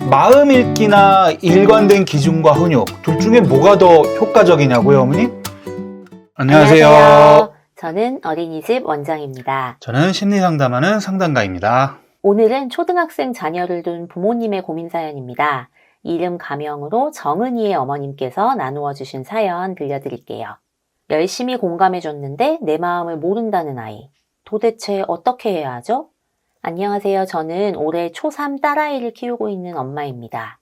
마음 읽기나 일관된 기준과 훈육 둘 중에 뭐가 더 효과적이냐고요, 어머니? 안녕하세요. 저는 어린이집 원장입니다. 저는 심리상담하는 상담가입니다. 오늘은 초등학생 자녀를 둔 부모님의 고민 사연입니다. 이름 가명으로 정은이의 어머님께서 나누어 주신 사연 들려드릴게요. 열심히 공감해줬는데 내 마음을 모른다는 아이. 도대체 어떻게 해야 하죠? 안녕하세요. 저는 올해 초3 딸아이를 키우고 있는 엄마입니다.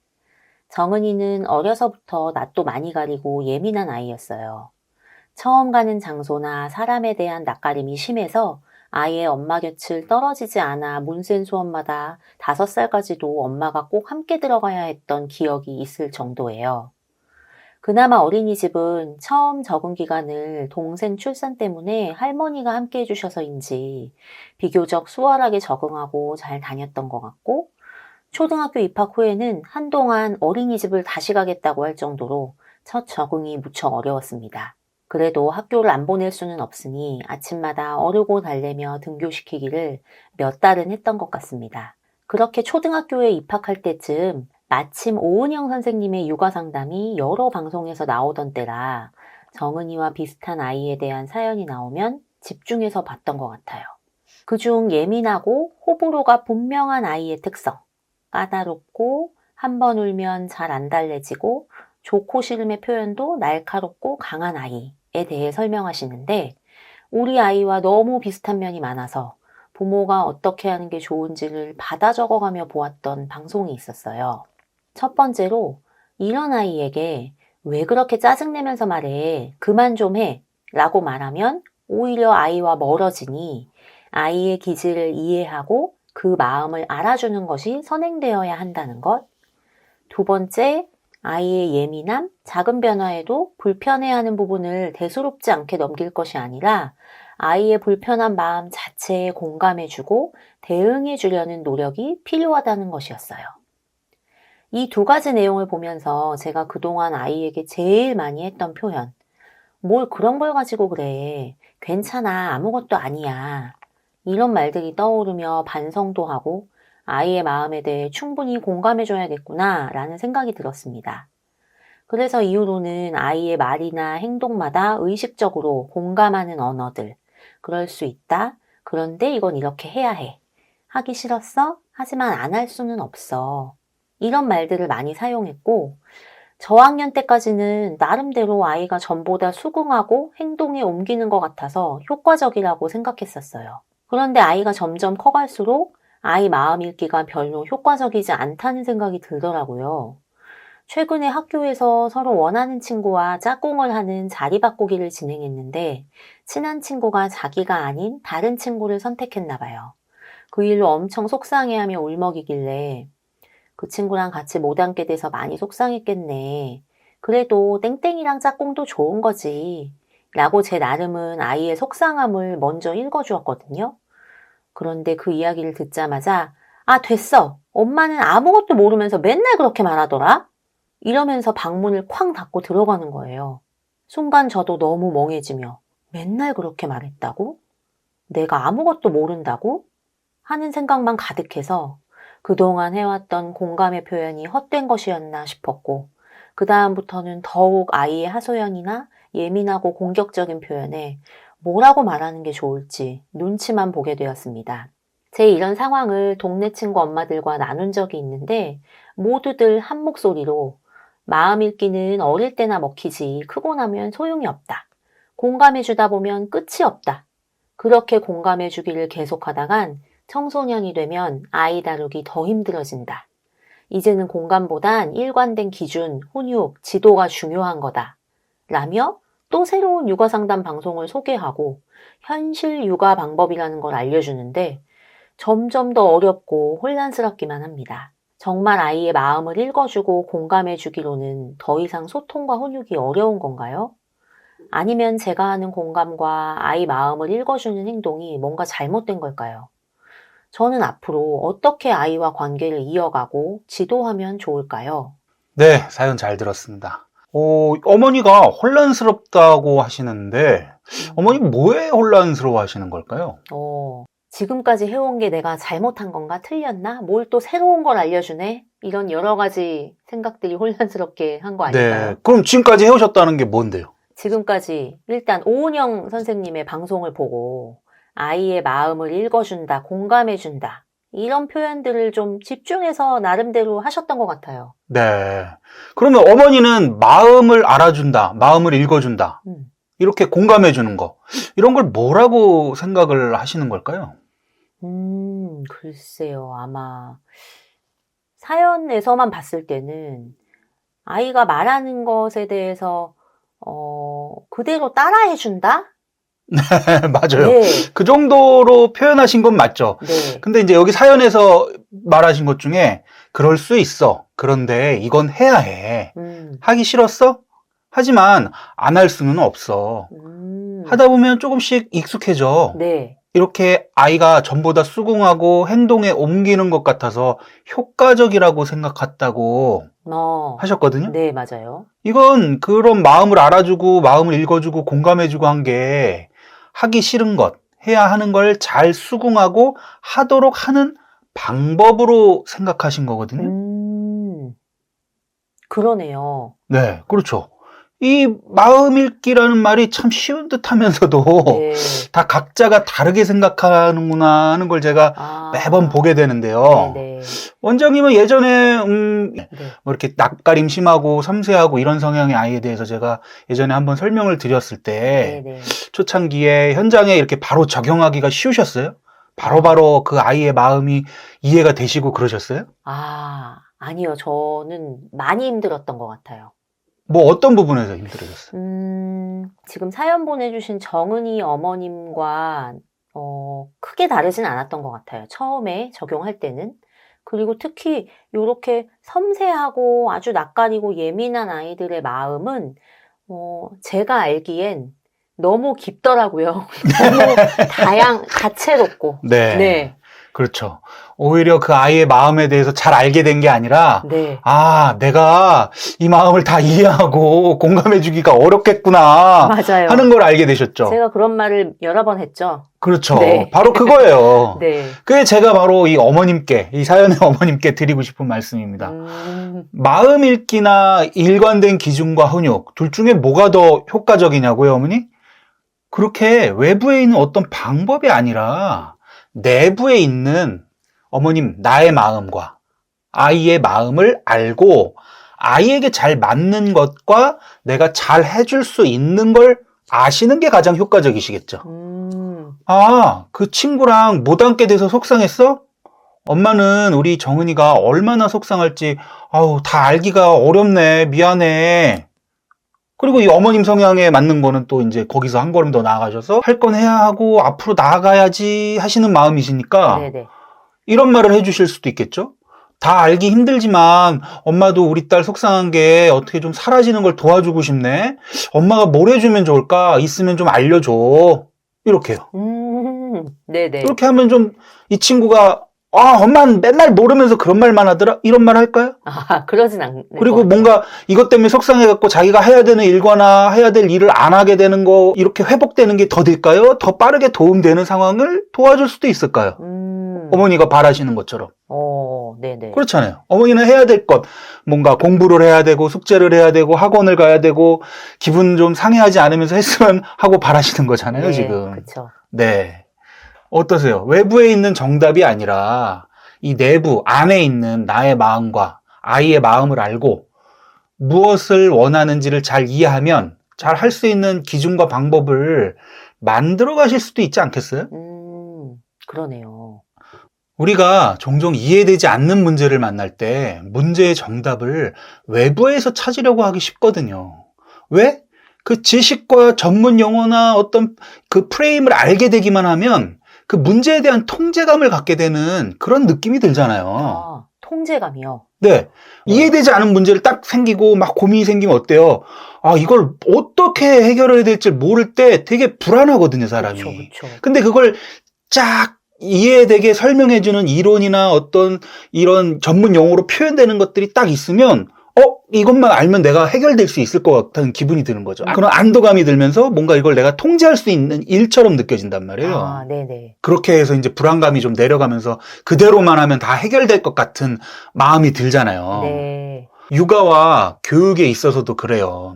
정은이는 어려서부터 낯도 많이 가리고 예민한 아이였어요. 처음 가는 장소나 사람에 대한 낯가림이 심해서 아이의 엄마 곁을 떨어지지 않아 문센 수업마다 5살까지도 엄마가 꼭 함께 들어가야 했던 기억이 있을 정도예요. 그나마 어린이집은 처음 적응 기간을 동생 출산 때문에 할머니가 함께 해주셔서인지 비교적 수월하게 적응하고 잘 다녔던 것 같고, 초등학교 입학 후에는 한동안 어린이집을 다시 가겠다고 할 정도로 첫 적응이 무척 어려웠습니다. 그래도 학교를 안 보낼 수는 없으니 아침마다 어르고 달래며 등교시키기를 몇 달은 했던 것 같습니다. 그렇게 초등학교에 입학할 때쯤 마침 오은영 선생님의 육아 상담이 여러 방송에서 나오던 때라 정은이와 비슷한 아이에 대한 사연이 나오면 집중해서 봤던 것 같아요. 그중 예민하고 호불호가 분명한 아이의 특성, 까다롭고 한 번 울면 잘 안 달래지고 좋고 싫음의 표현도 날카롭고 강한 아이에 대해 설명하시는데, 우리 아이와 너무 비슷한 면이 많아서 부모가 어떻게 하는 게 좋은지를 받아 적어가며 보았던 방송이 있었어요. 첫 번째로, 이런 아이에게 왜 그렇게 짜증내면서 말해? 그만 좀 해! 라고 말하면 오히려 아이와 멀어지니 아이의 기질을 이해하고 그 마음을 알아주는 것이 선행되어야 한다는 것. 두 번째, 아이의 예민함, 작은 변화에도 불편해하는 부분을 대수롭지 않게 넘길 것이 아니라 아이의 불편한 마음 자체에 공감해주고 대응해주려는 노력이 필요하다는 것이었어요. 이 두 가지 내용을 보면서 제가 그동안 아이에게 제일 많이 했던 표현, 뭘 그런 걸 가지고 그래, 괜찮아, 아무것도 아니야, 이런 말들이 떠오르며 반성도 하고 아이의 마음에 대해 충분히 공감해줘야겠구나 라는 생각이 들었습니다. 그래서 이후로는 아이의 말이나 행동마다 의식적으로 공감하는 언어들, 그럴 수 있다, 그런데 이건 이렇게 해야 해, 하기 싫었어? 하지만 안 할 수는 없어, 이런 말들을 많이 사용했고, 저학년 때까지는 나름대로 아이가 전보다 수긍하고 행동에 옮기는 것 같아서 효과적이라고 생각했었어요. 그런데 아이가 점점 커갈수록 아이 마음 읽기가 별로 효과적이지 않다는 생각이 들더라고요. 최근에 학교에서 서로 원하는 친구와 짝꿍을 하는 자리 바꾸기를 진행했는데, 친한 친구가 자기가 아닌 다른 친구를 선택했나 봐요. 그 일로 엄청 속상해하며 울먹이길래 그 친구랑 같이 못 앉게 돼서 많이 속상했겠네. 그래도 땡땡이랑 짝꿍도 좋은 거지. 라고 제 나름은 아이의 속상함을 먼저 읽어주었거든요. 그런데 그 이야기를 듣자마자 아, 됐어. 엄마는 아무것도 모르면서 맨날 그렇게 말하더라. 이러면서 방문을 쾅 닫고 들어가는 거예요. 순간 저도 너무 멍해지며 맨날 그렇게 말했다고? 내가 아무것도 모른다고? 하는 생각만 가득해서 그동안 해왔던 공감의 표현이 헛된 것이었나 싶었고, 그 다음부터는 더욱 아이의 하소연이나 예민하고 공격적인 표현에 뭐라고 말하는 게 좋을지 눈치만 보게 되었습니다. 제 이런 상황을 동네 친구 엄마들과 나눈 적이 있는데 모두들 한 목소리로 마음 읽기는 어릴 때나 먹히지 크고 나면 소용이 없다. 공감해주다 보면 끝이 없다. 그렇게 공감해주기를 계속하다간 청소년이 되면 아이 다루기 더 힘들어진다. 이제는 공감보단 일관된 기준, 훈육, 지도가 중요한 거다. 라며 또 새로운 육아상담 방송을 소개하고 현실 육아 방법이라는 걸 알려주는데 점점 더 어렵고 혼란스럽기만 합니다. 정말 아이의 마음을 읽어주고 공감해주기로는 더 이상 소통과 훈육이 어려운 건가요? 아니면 제가 하는 공감과 아이 마음을 읽어주는 행동이 뭔가 잘못된 걸까요? 저는 앞으로 어떻게 아이와 관계를 이어가고 지도하면 좋을까요? 네, 사연 잘 들었습니다. 어머니가 혼란스럽다고 하시는데, 어머니 뭐에 혼란스러워 하시는 걸까요? 지금까지 해온 게 내가 잘못한 건가 틀렸나? 뭘 또 새로운 걸 알려주네? 이런 여러 가지 생각들이 혼란스럽게 한 거 아닐까요? 네. 그럼 지금까지 해오셨다는 게 뭔데요? 지금까지 일단 오은영 선생님의 방송을 보고 아이의 마음을 읽어준다, 공감해준다 이런 표현들을 좀 집중해서 나름대로 하셨던 것 같아요. 네. 그러면 어머니는 마음을 알아준다, 마음을 읽어준다, 이렇게 공감해주는 거, 이런 걸 뭐라고 생각을 하시는 걸까요? 글쎄요. 아마 사연에서만 봤을 때는 아이가 말하는 것에 대해서 그대로 따라해준다? 맞아요. 네. 그 정도로 표현하신 건 맞죠. 네. 근데 이제 여기 사연에서 말하신 것 중에 그럴 수 있어. 그런데 이건 해야 해. 하기 싫었어? 하지만 안 할 수는 없어. 하다 보면 조금씩 익숙해져. 네. 이렇게 아이가 전보다 수긍하고 행동에 옮기는 것 같아서 효과적이라고 생각했다고 하셨거든요. 네, 맞아요. 이건 그런 마음을 알아주고 마음을 읽어주고 공감해주고 한 게 하기 싫은 것, 해야 하는 걸 잘 수긍하고 하도록 하는 방법으로 생각하신 거거든요. 그러네요. 네, 그렇죠. 이 마음 읽기라는 말이 참 쉬운 듯 하면서도 네. 다 각자가 다르게 생각하는구나 하는 걸 제가 매번 보게 되는데요. 네. 원장님은 예전에 네. 뭐 이렇게 낯가림 심하고 섬세하고 이런 성향의 아이에 대해서 제가 예전에 한번 설명을 드렸을 때 네. 초창기에 현장에 이렇게 바로 적용하기가 쉬우셨어요? 바로바로 그 아이의 마음이 이해가 되시고 그러셨어요? 아니요. 저는 많이 힘들었던 것 같아요. 뭐 어떤 부분에서 힘들어졌어요? 지금 사연 보내주신 정은이 어머님과 크게 다르진 않았던 것 같아요. 처음에 적용할 때는. 그리고 특히 이렇게 섬세하고 아주 낯가리고 예민한 아이들의 마음은 제가 알기엔 너무 깊더라고요. 너무 다채롭고. 네. 네. 그렇죠. 오히려 그 아이의 마음에 대해서 잘 알게 된 게 아니라, 네. 내가 이 마음을 다 이해하고 공감해주기가 어렵겠구나. 맞아요. 하는 걸 알게 되셨죠. 제가 그런 말을 여러 번 했죠. 그렇죠. 네. 바로 그거예요. 네. 그게 제가 바로 이 어머님께, 이 사연의 어머님께 드리고 싶은 말씀입니다. 마음 읽기나 일관된 기준과 훈육, 둘 중에 뭐가 더 효과적이냐고요, 어머니? 그렇게 외부에 있는 어떤 방법이 아니라 내부에 있는 어머님, 나의 마음과 아이의 마음을 알고 아이에게 잘 맞는 것과 내가 잘 해줄 수 있는 걸 아시는 게 가장 효과적이시겠죠. 그 친구랑 못 앉게 돼서 속상했어? 엄마는 우리 정은이가 얼마나 속상할지 다 알기가 어렵네. 미안해. 그리고 이 어머님 성향에 맞는 거는 또 이제 거기서 한 걸음 더 나아가셔서 할 건 해야 하고 앞으로 나아가야지 하시는 마음이시니까 네네. 이런 말을 해주실 수도 있겠죠. 다 알기 힘들지만 엄마도 우리 딸 속상한 게 어떻게 좀 사라지는 걸 도와주고 싶네. 엄마가 뭘 해주면 좋을까? 있으면 좀 알려줘. 이렇게요. 네네. 이렇게 하면 좀 이 친구가 엄마는 맨날 모르면서 그런 말만 하더라? 이런 말 할까요? 그러진 않을 그리고 것 같아요. 뭔가 이것 때문에 속상해갖고 자기가 해야 되는 일과나 해야 될 일을 안 하게 되는 거 이렇게 회복되는 게 더 될까요? 더 빠르게 도움되는 상황을 도와줄 수도 있을까요? 어머니가 바라시는 것처럼. 네네. 그렇잖아요. 어머니는 해야 될 것, 뭔가 공부를 해야 되고 숙제를 해야 되고 학원을 가야 되고 기분 좀 상해하지 않으면서 했으면 하고 바라시는 거잖아요, 네, 지금. 그렇죠. 네. 어떠세요? 외부에 있는 정답이 아니라 이 내부 안에 있는 나의 마음과 아이의 마음을 알고 무엇을 원하는지를 잘 이해하면 잘 할 수 있는 기준과 방법을 만들어 가실 수도 있지 않겠어요? 그러네요. 우리가 종종 이해되지 않는 문제를 만날 때 문제의 정답을 외부에서 찾으려고 하기 쉽거든요. 왜? 그 지식과 전문 용어나 어떤 그 프레임을 알게 되기만 하면 그 문제에 대한 통제감을 갖게 되는 그런 느낌이 들잖아요. 통제감이요? 네. 이해되지 않은 문제를 딱 생기고 막 고민이 생기면 어때요? 이걸 어떻게 해결해야 될지 모를 때 되게 불안하거든요, 사람이. 그렇죠. 근데 그걸 쫙 이해되게 설명해주는 이론이나 어떤 이런 전문 용어로 표현되는 것들이 딱 있으면 이것만 알면 내가 해결될 수 있을 것 같다는 기분이 드는 거죠. 그런 안도감이 들면서 뭔가 이걸 내가 통제할 수 있는 일처럼 느껴진단 말이에요. 아, 네네. 그렇게 해서 이제 불안감이 좀 내려가면서 그대로만 하면 다 해결될 것 같은 마음이 들잖아요. 네. 육아와 교육에 있어서도 그래요.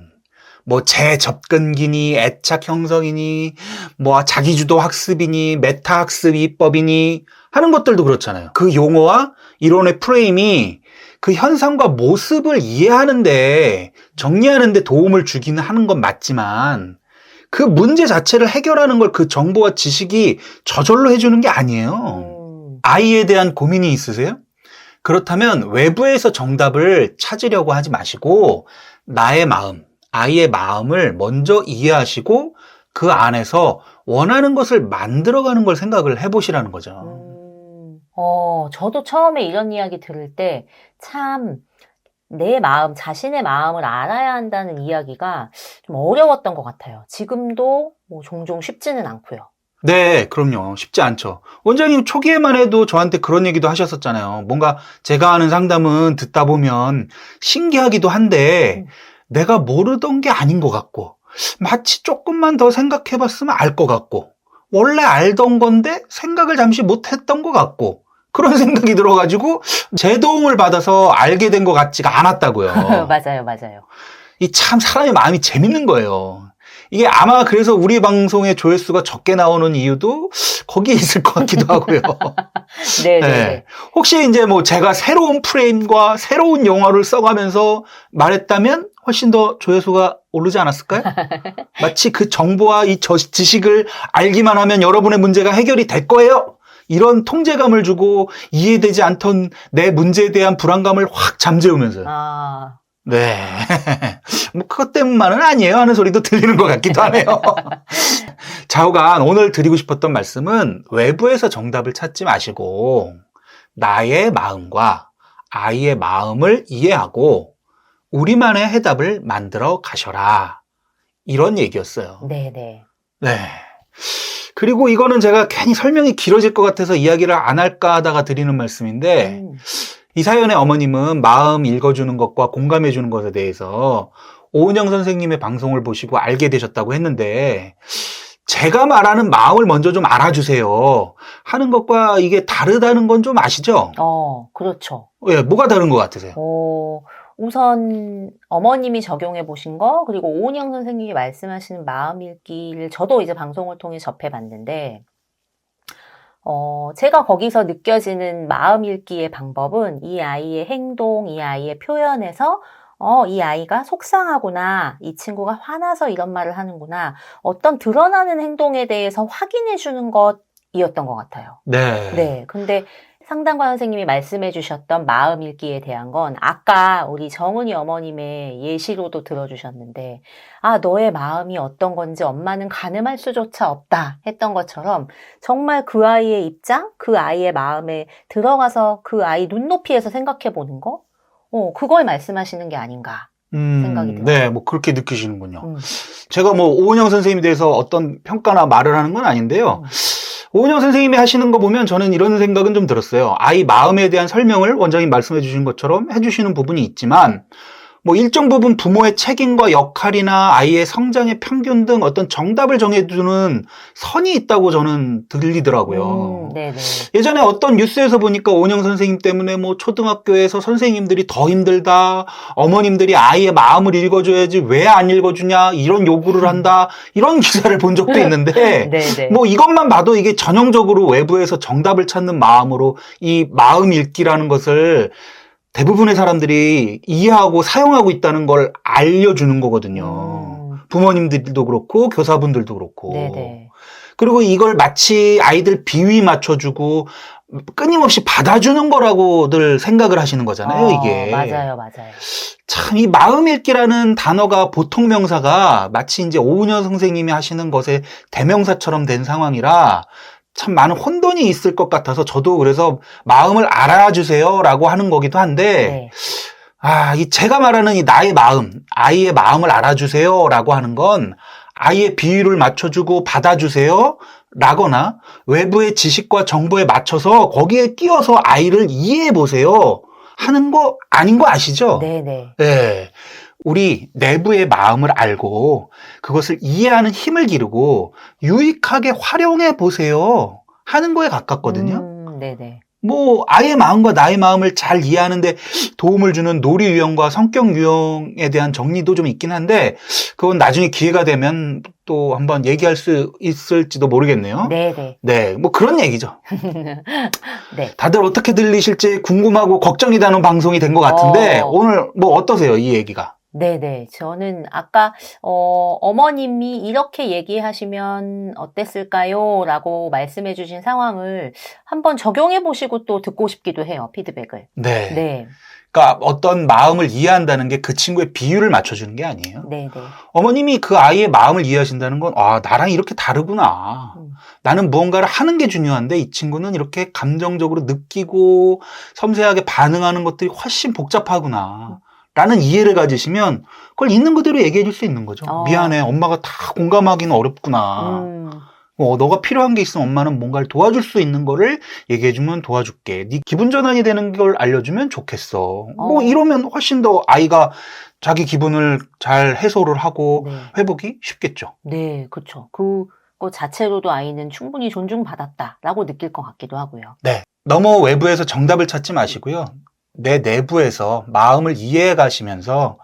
뭐 재접근기니 애착 형성이니 뭐 자기주도 학습이니 메타 학습 이법이니 하는 것들도 그렇잖아요. 그 용어와 이론의 프레임이 그 현상과 모습을 이해하는데 정리하는데 도움을 주기는 하는 건 맞지만 그 문제 자체를 해결하는 걸 그 정보와 지식이 저절로 해주는 게 아니에요. 아이에 대한 고민이 있으세요? 그렇다면 외부에서 정답을 찾으려고 하지 마시고 나의 마음, 아이의 마음을 먼저 이해하시고 그 안에서 원하는 것을 만들어가는 걸 생각을 해보시라는 거죠. 저도 처음에 이런 이야기 들을 때 참 내 마음, 자신의 마음을 알아야 한다는 이야기가 좀 어려웠던 것 같아요. 지금도 뭐 종종 쉽지는 않고요. 네, 그럼요. 쉽지 않죠. 원장님 초기에만 해도 저한테 그런 얘기도 하셨었잖아요. 뭔가 제가 하는 상담은 듣다 보면 신기하기도 한데 내가 모르던 게 아닌 것 같고 마치 조금만 더 생각해봤으면 알 것 같고 원래 알던 건데 생각을 잠시 못했던 것 같고 그런 생각이 들어가지고 제 도움을 받아서 알게 된 것 같지가 않았다고요. 맞아요, 맞아요. 이 참 사람의 마음이 재밌는 거예요. 이게 아마 그래서 우리 방송의 조회수가 적게 나오는 이유도 거기에 있을 것 같기도 하고요. 네네. 네. 혹시 이제 뭐 제가 새로운 프레임과 새로운 용어를 써가면서 말했다면 훨씬 더 조회수가 오르지 않았을까요? 마치 그 정보와 이 지식을 알기만 하면 여러분의 문제가 해결이 될 거예요. 이런 통제감을 주고 이해되지 않던 내 문제에 대한 불안감을 확 잠재우면서요. 네. 뭐, 그것 때문만은 아니에요 하는 소리도 들리는 것 같기도 하네요. 좌우간 오늘 드리고 싶었던 말씀은 외부에서 정답을 찾지 마시고 나의 마음과 아이의 마음을 이해하고 우리만의 해답을 만들어 가셔라. 이런 얘기였어요. 네네. 네. 그리고 이거는 제가 괜히 설명이 길어질 것 같아서 이야기를 안 할까 하다가 드리는 말씀인데 이 사연의 어머님은 마음 읽어주는 것과 공감해주는 것에 대해서 오은영 선생님의 방송을 보시고 알게 되셨다고 했는데 제가 말하는 마음을 먼저 좀 알아주세요 하는 것과 이게 다르다는 건 좀 아시죠? 그렇죠. 예, 뭐가 다른 것 같으세요? 우선 어머님이 적용해 보신 거 그리고 오은영 선생님이 말씀하시는 마음 읽기를 저도 이제 방송을 통해 접해봤는데 제가 거기서 느껴지는 마음 읽기의 방법은 이 아이의 행동, 이 아이의 표현에서 이 아이가 속상하구나, 이 친구가 화나서 이런 말을 하는구나, 어떤 드러나는 행동에 대해서 확인해 주는 것이었던 것 같아요. 네. 근데 상담가 선생님이 말씀해 주셨던 마음 읽기에 대한 건 아까 우리 정은이 어머님의 예시로도 들어주셨는데 너의 마음이 어떤 건지 엄마는 가늠할 수조차 없다 했던 것처럼 정말 그 아이의 입장, 그 아이의 마음에 들어가서 그 아이 눈높이에서 생각해 보는 거 그걸 말씀하시는 게 아닌가 생각이 들어요. 네, 뭐 그렇게 느끼시는군요. 제가 뭐 오은영 선생님에 대해서 어떤 평가나 말을 하는 건 아닌데요. 오은영 선생님이 하시는 거 보면 저는 이런 생각은 좀 들었어요. 아이 마음에 대한 설명을 원장님 말씀해 주신 것처럼 해주시는 부분이 있지만 뭐 일정 부분 부모의 책임과 역할이나 아이의 성장의 평균 등 어떤 정답을 정해주는 선이 있다고 저는 들리더라고요. 네네. 예전에 어떤 뉴스에서 보니까 오은영 선생님 때문에 뭐 초등학교에서 선생님들이 더 힘들다, 어머님들이 아이의 마음을 읽어줘야지 왜 안 읽어주냐 이런 요구를 한다 이런 기사를 본 적도 있는데 뭐 이것만 봐도 이게 전형적으로 외부에서 정답을 찾는 마음으로 이 마음 읽기라는 것을 대부분의 사람들이 이해하고 사용하고 있다는 걸 알려주는 거거든요. 부모님들도 그렇고 교사분들도 그렇고. 네네. 그리고 이걸 마치 아이들 비위 맞춰주고 끊임없이 받아주는 거라고들 생각을 하시는 거잖아요, 이게. 맞아요. 참, 이 마음 읽기라는 단어가 보통 명사가 마치 이제 오은영 선생님이 하시는 것의 대명사처럼 된 상황이라 참 많은 혼돈이 있을 것 같아서 저도 그래서 마음을 알아주세요 라고 하는 거기도 한데 이 제가 말하는 이 나의 마음, 아이의 마음을 알아주세요 라고 하는 건 아이의 비율을 맞춰주고 받아주세요 라거나 외부의 지식과 정보에 맞춰서 거기에 끼워서 아이를 이해해 보세요 하는 거 아닌 거 아시죠? 네네. 네. 우리 내부의 마음을 알고 그것을 이해하는 힘을 기르고 유익하게 활용해 보세요 하는 거에 가깝거든요. 네네. 뭐 아이의 마음과 나의 마음을 잘 이해하는데 도움을 주는 놀이 유형과 성격 유형에 대한 정리도 좀 있긴 한데 그건 나중에 기회가 되면 또 한번 얘기할 수 있을지도 모르겠네요. 네네. 네, 뭐 그런 얘기죠. 네. 다들 어떻게 들리실지 궁금하고 걱정이 되는 방송이 된 것 같은데 오늘 뭐 어떠세요, 이 얘기가? 네네. 저는 아까 어머님이 이렇게 얘기하시면 어땠을까요? 라고 말씀해 주신 상황을 한번 적용해 보시고 또 듣고 싶기도 해요. 피드백을. 네. 네. 그러니까 어떤 마음을 이해한다는 게 그 친구의 비율을 맞춰주는 게 아니에요. 네네. 어머님이 그 아이의 마음을 이해하신다는 건, 아, 나랑 이렇게 다르구나. 나는 무언가를 하는 게 중요한데 이 친구는 이렇게 감정적으로 느끼고 섬세하게 반응하는 것들이 훨씬 복잡하구나. 라는 이해를 가지시면 그걸 있는 그대로 얘기해 줄 수 있는 거죠. 미안해. 엄마가 다 공감하기는 어렵구나. 너가 필요한 게 있으면 엄마는 뭔가를 도와줄 수 있는 거를 얘기해주면 도와줄게. 네 기분 전환이 되는 걸 알려주면 좋겠어. 뭐 이러면 훨씬 더 아이가 자기 기분을 잘 해소를 하고 네. 회복이 쉽겠죠. 네, 그렇죠. 그거 자체로도 아이는 충분히 존중받았다라고 느낄 것 같기도 하고요. 네. 너무 외부에서 정답을 찾지 마시고요. 내 내부에서 마음을 이해해 가시면서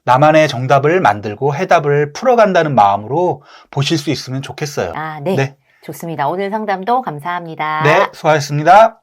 나만의 정답을 만들고 해답을 풀어간다는 마음으로 보실 수 있으면 좋겠어요. 아, 네. 네. 좋습니다. 오늘 상담도 감사합니다. 네, 수고하셨습니다.